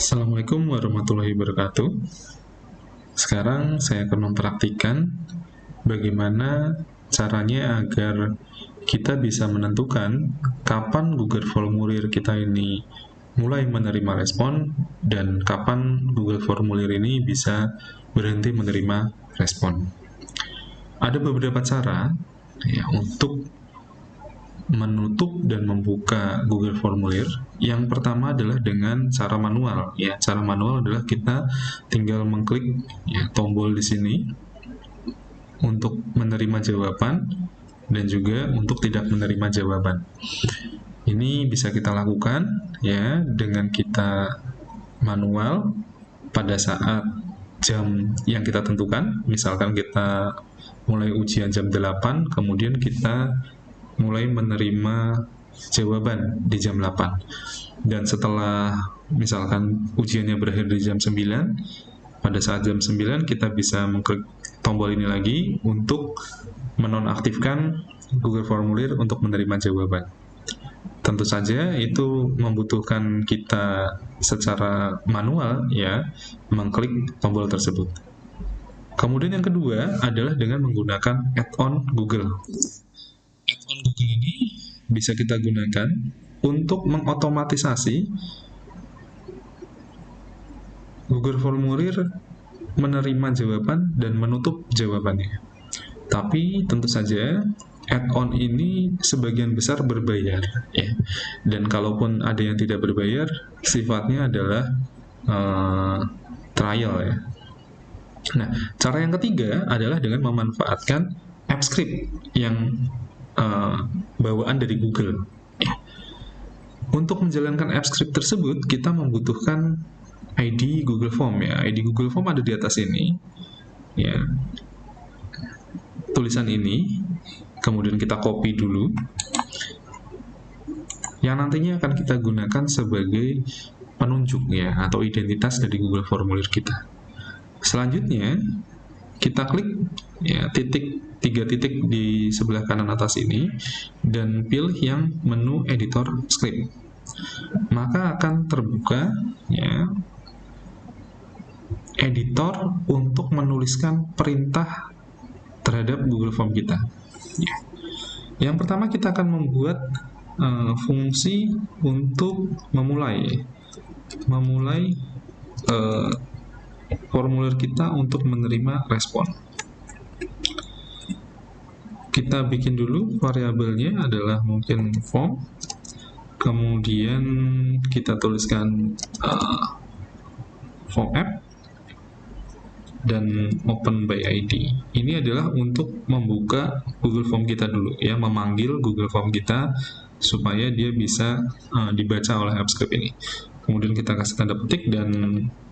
Assalamualaikum warahmatullahi wabarakatuh. Sekarang saya akan mempraktikkan bagaimana caranya agar kita bisa menentukan kapan Google Formulir kita ini mulai menerima respon dan kapan Google Formulir ini bisa berhenti menerima respon. Ada beberapa cara ya untuk menutup dan membuka Google Formulir. Yang pertama adalah dengan cara manual. Ya, cara manual adalah kita tinggal mengklik ya, tombol di sini untuk menerima jawaban dan juga untuk tidak menerima jawaban. Ini bisa kita lakukan ya dengan kita manual pada saat jam yang kita tentukan. Misalkan kita mulai ujian jam 8, kemudian kita mulai menerima jawaban di jam 8. Dan setelah misalkan ujiannya berakhir di jam 9, pada saat jam 9 kita bisa mengklik tombol ini lagi untuk menonaktifkan Google Formulir untuk menerima jawaban. Tentu saja itu membutuhkan kita secara manual ya mengklik tombol tersebut. Kemudian yang kedua adalah dengan menggunakan add-on Google. Add-on Google ini bisa kita gunakan untuk mengotomatisasi Google Formulir menerima jawaban dan menutup jawabannya. Tapi tentu saja add-on ini sebagian besar berbayar ya. Dan kalaupun ada yang tidak berbayar, sifatnya adalah trial ya. Nah, cara yang ketiga adalah dengan memanfaatkan AppScript yang bawaan dari Google. Untuk menjalankan AppScript tersebut, kita membutuhkan ID Google Form ya. ID Google Form ada di atas ini. Ya. Tulisan ini, kemudian kita copy dulu. Yang nantinya akan kita gunakan sebagai penunjuk ya atau identitas dari Google Formulir kita. Selanjutnya, kita klik ya tiga titik di sebelah kanan atas ini dan pilih yang menu editor script. Maka akan terbuka ya editor untuk menuliskan perintah terhadap Google Form kita. Ya. Yang pertama kita akan membuat fungsi untuk memulai formulir kita untuk menerima respon. Kita bikin dulu variabelnya adalah mungkin form, kemudian kita tuliskan form app dan open by ID. Ini adalah untuk membuka Google Form kita dulu ya, memanggil Google Form kita supaya dia bisa dibaca oleh AppScript ini. Kemudian kita kasih tanda petik dan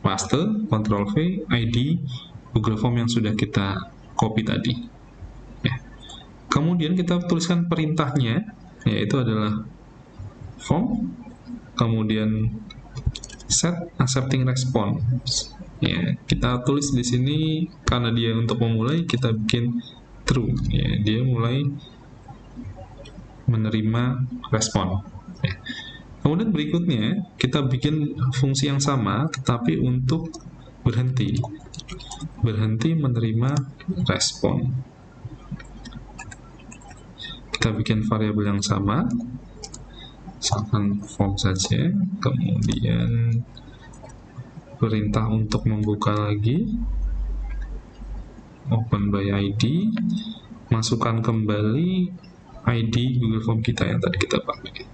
paste, Ctrl V, ID Google Form yang sudah kita copy tadi. Ya. Kemudian kita tuliskan perintahnya, yaitu adalah form, kemudian set accepting response. Ya, kita tulis di sini karena dia untuk memulai kita bikin true. Ya, dia mulai menerima respon. Ya. Kemudian berikutnya kita bikin fungsi yang sama tetapi untuk berhenti menerima respon. Kita bikin variabel yang sama, misalkan form saja, kemudian perintah untuk membuka lagi, open by ID, masukkan kembali ID Google Form kita yang tadi kita pakai.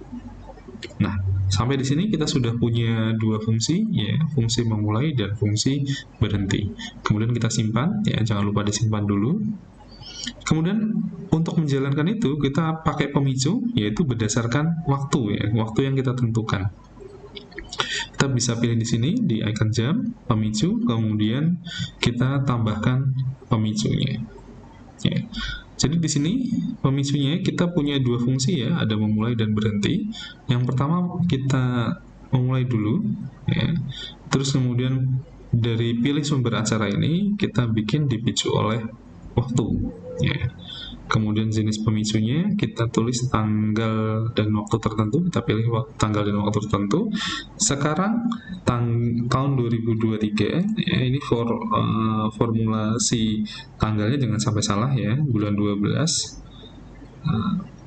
Nah, sampai di sini kita sudah punya dua fungsi, ya, fungsi memulai dan fungsi berhenti. Kemudian kita simpan, ya, jangan lupa disimpan dulu. Kemudian untuk menjalankan itu kita pakai pemicu, yaitu berdasarkan waktu, ya, waktu yang kita tentukan. Kita bisa pilih di sini di icon jam, pemicu, kemudian kita tambahkan pemicunya. Ya. Jadi di sini pemicunya kita punya dua fungsi ya, ada memulai dan berhenti. Yang pertama kita memulai dulu, ya. Terus kemudian dari pilih sumber acara ini kita bikin dipicu oleh waktu. Ya. Kemudian jenis pemicunya kita tulis tanggal dan waktu tertentu, kita pilih tanggal dan waktu tertentu. Sekarang tahun 2023 ya, ini formulasi tanggalnya jangan sampai salah ya, bulan 12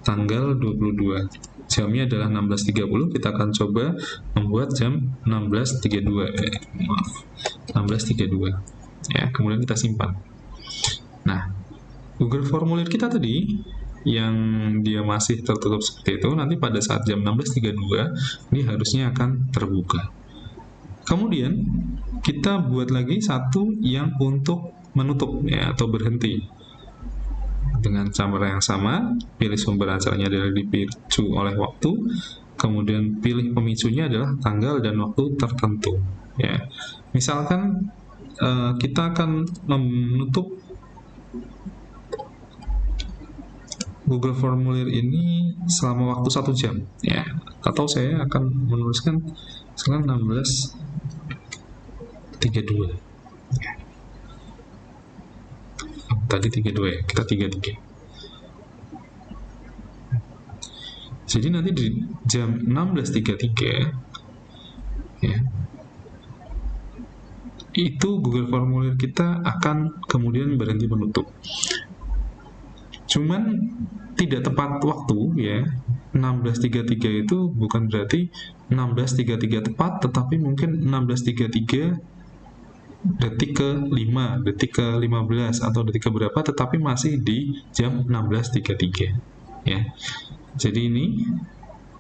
tanggal 22, jamnya adalah 16.30. Kita akan coba membuat jam 16.32 16.32 ya, kemudian kita simpan. Nah, Google formulir kita tadi yang dia masih tertutup seperti itu, nanti pada saat jam 16.32 ini harusnya akan terbuka. Kemudian kita buat lagi satu yang untuk menutup ya, atau berhenti. Dengan cara yang sama, pilih sumber acaranya adalah dipicu oleh waktu, kemudian pilih pemicunya adalah tanggal dan waktu tertentu ya. Misalkan kita akan menutup Google formulir ini selama waktu 1 jam ya, atau saya akan menuliskan sekarang 16.32 ya. Tadi 32 ya, kita 33. Jadi nanti di jam 16.33 ya, itu Google formulir kita akan kemudian berhenti menutup. Cuman tidak tepat waktu ya, 16.33 itu bukan berarti 16.33 tepat, tetapi mungkin 16.33 detik ke 5, detik ke 15, atau detik ke berapa, tetapi masih di jam 16.33 ya. Jadi ini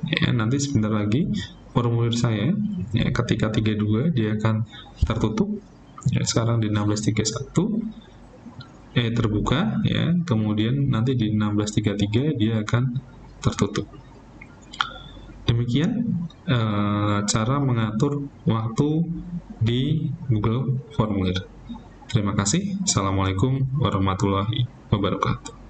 ya, nanti sebentar lagi formulir saya ya, ketika 32 dia akan tertutup ya, sekarang di 16.31 terbuka ya, kemudian nanti di 16.33 dia akan tertutup. Demikian cara mengatur waktu di Google Formulir. Terima kasih. Assalamualaikum warahmatullahi wabarakatuh.